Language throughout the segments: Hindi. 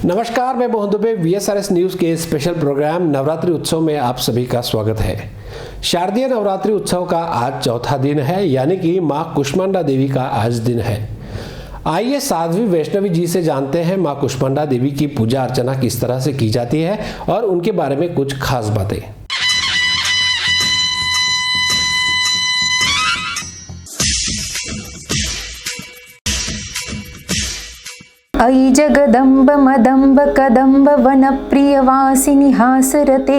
नमस्कार, मैं मोहन दुबे। VSRS न्यूज़ के स्पेशल प्रोग्राम नवरात्रि उत्सव में आप सभी का स्वागत है। शारदीय नवरात्रि उत्सव का आज चौथा दिन है, यानी कि मां कुष्मांडा देवी का आज दिन है। आइए साध्वी वैष्णवी जी से जानते हैं मां कुष्मांडा देवी की पूजा अर्चना किस तरह से की जाती है और उनके बारे में कुछ खास बातें। अयि जगदम्ब मदम्ब कदम्ब वनप्रियवासिनि हासरते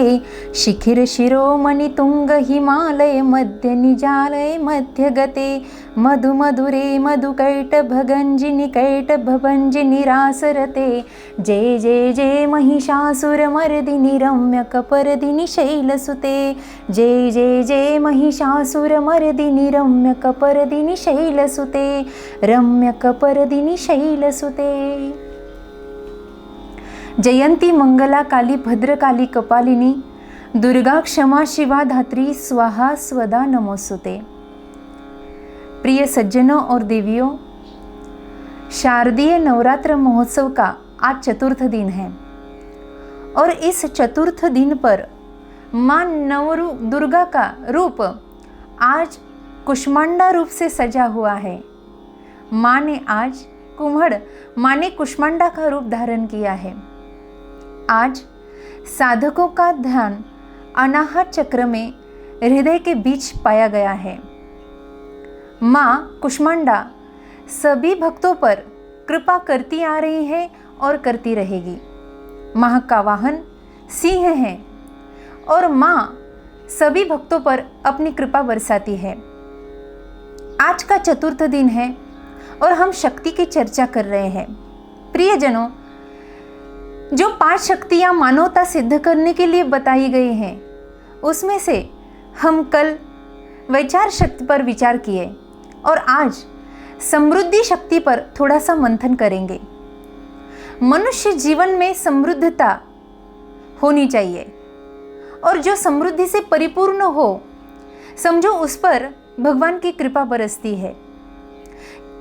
शिखिर शिरोमणि तुंग हिमालय मध्य निजालय मध्यगते मधु मधुरे मधुकैट भगंजिनि कैट भभंजिनि रासरते जय जय जय महिषासुरमर्दिनि रम्य कपर्दिनि शैलसुते जय जय जय महिषासुरमर्दिनि रम्य कपर्दिनि शैलसुते रम्य कपर्दिनि शैलसुते। जयंती मंगला काली भद्रकाली कपालिनी दुर्गा क्षमा शिवा धात्री स्वाहा स्वदा नमोस्तुते। प्रिय सज्जनों और देवियों, शारदीय नवरात्र महोत्सव का आज चतुर्थ दिन है और इस चतुर्थ दिन पर मां दुर्गा का रूप आज कुष्मांडा रूप से सजा हुआ है। मां ने कुष्मांडा का रूप धारण किया है। आज साधकों का ध्यान अनाहत चक्र में हृदय के बीच पाया गया है। मां कुष्मांडा सभी भक्तों पर कृपा करती आ रही है और करती रहेगी। मां का वाहन सिंह है और मां सभी भक्तों पर अपनी कृपा बरसाती है। आज का चतुर्थ दिन है और हम शक्ति की चर्चा कर रहे हैं। प्रियजनों, जो 5 शक्तियां मानवता सिद्ध करने के लिए बताई गई हैं, उसमें से हम कल वैचार शक्ति पर विचार किए और आज समृद्धि शक्ति पर थोड़ा सा मंथन करेंगे। मनुष्य जीवन में समृद्धता होनी चाहिए और जो समृद्धि से परिपूर्ण हो, समझो उस पर भगवान की कृपा बरसती है।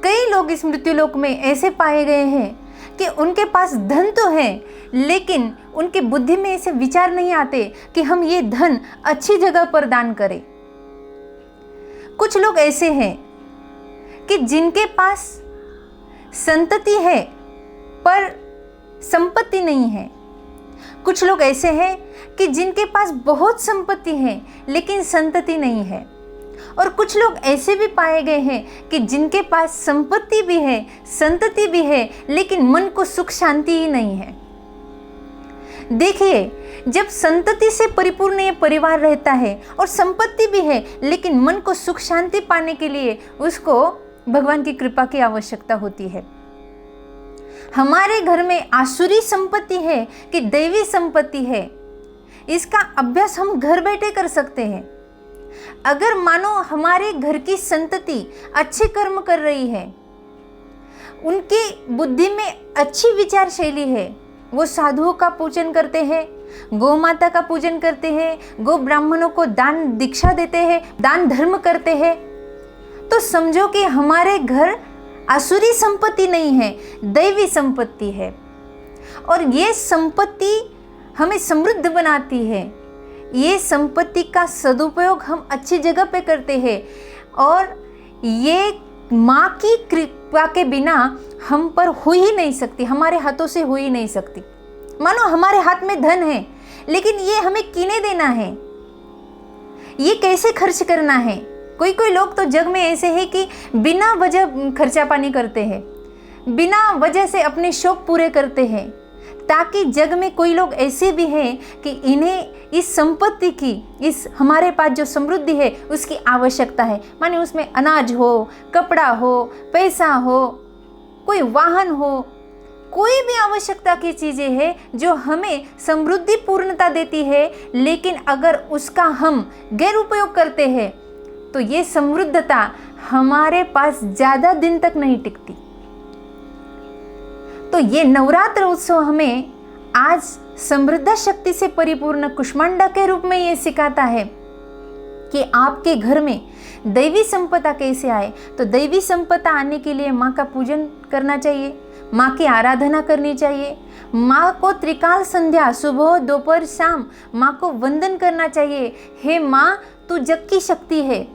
कई लोग इस मृत्युलोक में ऐसे पाए गए हैं कि उनके पास धन तो है, लेकिन उनकी बुद्धि में ऐसे विचार नहीं आते कि हम ये धन अच्छी जगह पर दान करें। कुछ लोग ऐसे हैं कि जिनके पास संतति है पर संपत्ति नहीं है। कुछ लोग ऐसे हैं कि जिनके पास बहुत संपत्ति है लेकिन संतति नहीं है। और कुछ लोग ऐसे भी पाए गए हैं कि जिनके पास संपत्ति भी है, संतति भी है, लेकिन मन को सुख शांति ही नहीं है। देखिए, जब संतति से परिपूर्ण ये परिवार रहता है और संपत्ति भी है, लेकिन मन को सुख शांति पाने के लिए उसको भगवान की कृपा की आवश्यकता होती है। हमारे घर में आसुरी संपत्ति है कि दैवी संपत्ति है, इसका अभ्यास हम घर बैठे कर सकते हैं। अगर मानो हमारे घर की संतति अच्छे कर्म कर रही है, उनकी बुद्धि में अच्छी विचार शैली है, वो साधुओं का पूजन करते हैं, गौ माता का पूजन करते हैं, गौ ब्राह्मणों को दान दीक्षा देते हैं, दान धर्म करते हैं, तो समझो कि हमारे घर आसुरी संपत्ति नहीं है, दैवी संपत्ति है। और ये संपत्ति हमें समृद्ध बनाती है। ये संपत्ति का सदुपयोग हम अच्छी जगह पे करते हैं और ये माँ की कृपा के बिना हम पर हो ही नहीं सकती, हमारे हाथों से हो ही नहीं सकती। मानो हमारे हाथ में धन है, लेकिन ये हमें किने देना है, ये कैसे खर्च करना है। कोई लोग तो जग में ऐसे हैं कि बिना वजह खर्चा पानी करते हैं, बिना वजह से अपने शौक पूरे करते हैं, ताकि जग में कोई लोग ऐसे भी हैं कि इन्हें इस संपत्ति की, इस हमारे पास जो समृद्धि है उसकी आवश्यकता है। माने उसमें अनाज हो, कपड़ा हो, पैसा हो, कोई वाहन हो, कोई भी आवश्यकता की चीज़ें हैं जो हमें समृद्धि पूर्णता देती है, लेकिन अगर उसका हम गैर उपयोग करते हैं तो ये समृद्धता हमारे पास ज़्यादा दिन तक नहीं टिकती। तो ये नवरात्र उत्सव हमें आज समृद्ध शक्ति से परिपूर्ण कुष्मांडा के रूप में ये सिखाता है कि आपके घर में दैवी संपदा कैसे आए। तो दैवी संपदा आने के लिए माँ का पूजन करना चाहिए। माँ की आराधना करनी चाहिए। माँ को त्रिकाल संध्या सुबह दोपहर शाम माँ को वंदन करना चाहिए। हे माँ, तू जग की शक्ति है।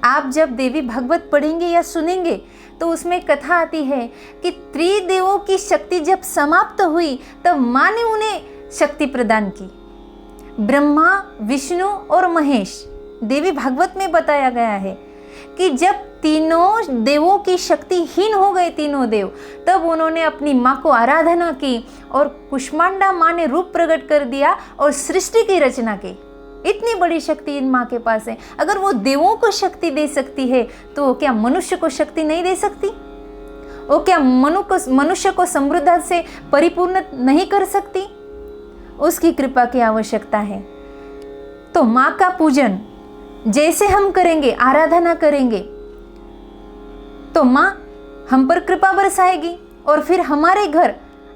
आप जब देवी भागवत पढ़ेंगे या सुनेंगे तो उसमें कथा आती है कि त्रिदेवों की शक्ति जब समाप्त हुई तब माँ ने उन्हें शक्ति प्रदान की। ब्रह्मा, विष्णु और महेश, देवी भागवत में बताया गया है कि जब तीनों देवों की शक्ति हीन हो गए, तीनों देव, तब उन्होंने अपनी माँ को आराधना की और कुष्मांडा माँ ने रूप प्रकट कर दिया और सृष्टि की रचना की। इतनी बड़ी शक्ति इन माँ के पास है। अगर वो देवों को शक्ति दे सकती है तो क्या मनुष्य को शक्ति नहीं दे सकती? वो क्या मनुष्य को समृद्धता से परिपूर्ण नहीं कर सकती? उसकी कृपा की आवश्यकता है। तो माँ का पूजन जैसे हम करेंगे, आराधना करेंगे, तो माँ हम पर कृपा बरसाएगी और फिर हमारे घर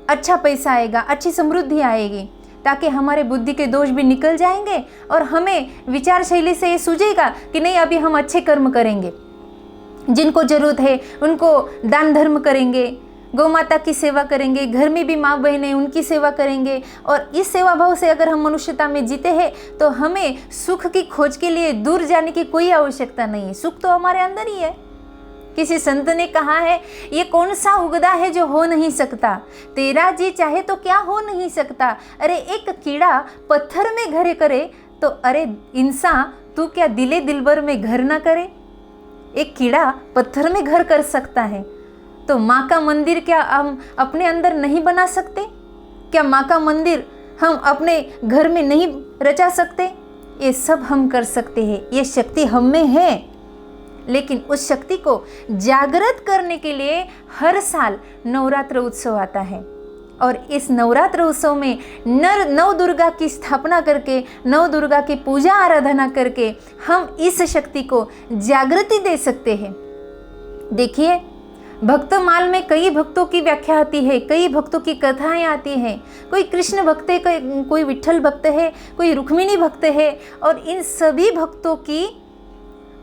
अच्छा पैसा आएगा, अच्छी समृद्धि आएगी, ताकि हमारे बुद्धि के दोष भी निकल जाएंगे और हमें विचार शैली से ये सूझेगा कि नहीं, अभी हम अच्छे कर्म करेंगे, जिनको जरूरत है उनको दान धर्म करेंगे, गौ माता की सेवा करेंगे, घर में भी माँ बहन है उनकी सेवा करेंगे। और इस सेवा भाव से अगर हम मनुष्यता में जीते हैं तो हमें सुख की खोज के लिए दूर जाने की कोई आवश्यकता नहीं है। सुख तो हमारे अंदर ही है। किसी संत ने कहा है, ये कौन सा उगदा है जो हो नहीं सकता, तेरा जी चाहे तो क्या हो नहीं सकता। अरे एक कीड़ा पत्थर में घर करे तो अरे इंसान तू क्या दिले दिलबर में घर ना करे। एक कीड़ा पत्थर में घर कर सकता है तो माँ का मंदिर क्या हम अपने अंदर नहीं बना सकते? क्या माँ का मंदिर हम अपने घर में नहीं रचा सकते? ये सब हम कर सकते हैं, ये शक्ति हम में है। लेकिन उस शक्ति को जागृत करने के लिए हर साल नवरात्र उत्सव आता है और इस नवरात्र उत्सव में नव दुर्गा की स्थापना करके, नव दुर्गा की पूजा आराधना करके हम इस शक्ति को जागृति दे सकते हैं। देखिए, भक्तमाल में कई भक्तों की व्याख्या आती है, कई भक्तों की कथाएं आती हैं। कोई कृष्ण भक्त है, कोई विठ्ठल भक्त है, कोई रुक्मिणी भक्त है, और इन सभी भक्तों की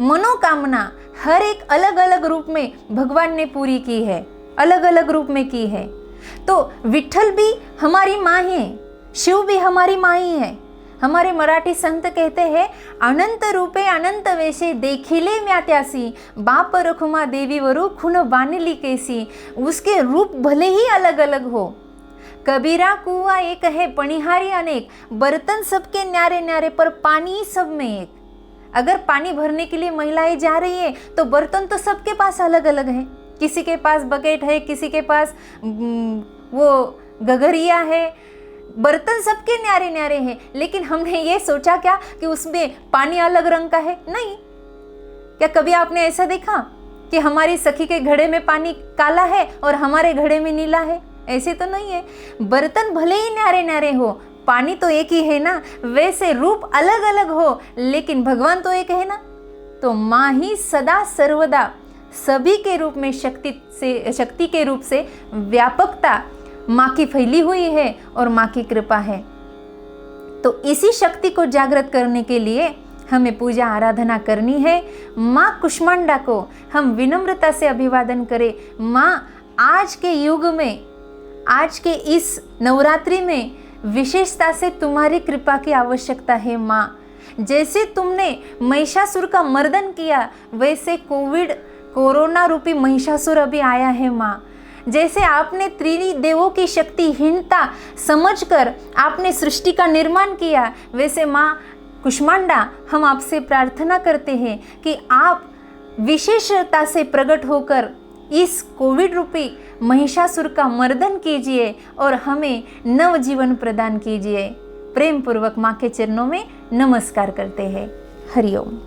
मनोकामना हर एक अलग अलग रूप में भगवान ने पूरी की है, अलग अलग रूप में की है। तो विठ्ठल भी हमारी माँ है, शिव भी हमारी माँ ही है। हमारे मराठी संत कहते हैं, अनंत रूपे अनंत वेशे देखिले म्यात्यासी, बाप रखुमा देवी वरु खुन बानली कैसी। उसके रूप भले ही अलग अलग हो, कबीरा कुआ एक है पनिहारी अनेक, बर्तन सबके न्यारे न्यारे पर पानी सब में एक। अगर पानी भरने के लिए महिलाएं जा रही है तो बर्तन तो सबके पास अलग अलग है। किसी के पास बकेट है, किसी के पास वो गगरिया है, बर्तन सबके न्यारे न्यारे हैं। लेकिन हमने ये सोचा क्या कि उसमें पानी अलग रंग का है? नहीं। क्या कभी आपने ऐसा देखा कि हमारी सखी के घड़े में पानी काला है और हमारे घड़े में नीला है? ऐसे तो नहीं है। बर्तन भले ही न्यारे न्यारे हो, पानी तो एक ही है ना। वैसे रूप अलग अलग हो लेकिन भगवान तो एक है ना। तो माँ ही सदा सर्वदा सभी के रूप में शक्ति के रूप से व्यापकता माँ की फैली हुई है और माँ की कृपा है। तो इसी शक्ति को जागृत करने के लिए हमें पूजा आराधना करनी है। माँ कुष्मांडा को हम विनम्रता से अभिवादन करें। माँ, आज के युग में, आज के इस नवरात्रि में विशेषता से तुम्हारी कृपा की आवश्यकता है। माँ, जैसे तुमने महिषासुर का मर्दन किया वैसे कोरोना रूपी महिषासुर अभी आया है। माँ, जैसे आपने त्रिदेवों की शक्तिहीनता समझकर आपने सृष्टि का निर्माण किया, वैसे माँ कुष्मांडा हम आपसे प्रार्थना करते हैं कि आप विशेषता से प्रकट होकर इस कोविड रूपी महिषासुर का मर्दन कीजिए और हमें नव जीवन प्रदान कीजिए। प्रेम पूर्वक माँ के चरणों में नमस्कार करते हैं। हरिओम।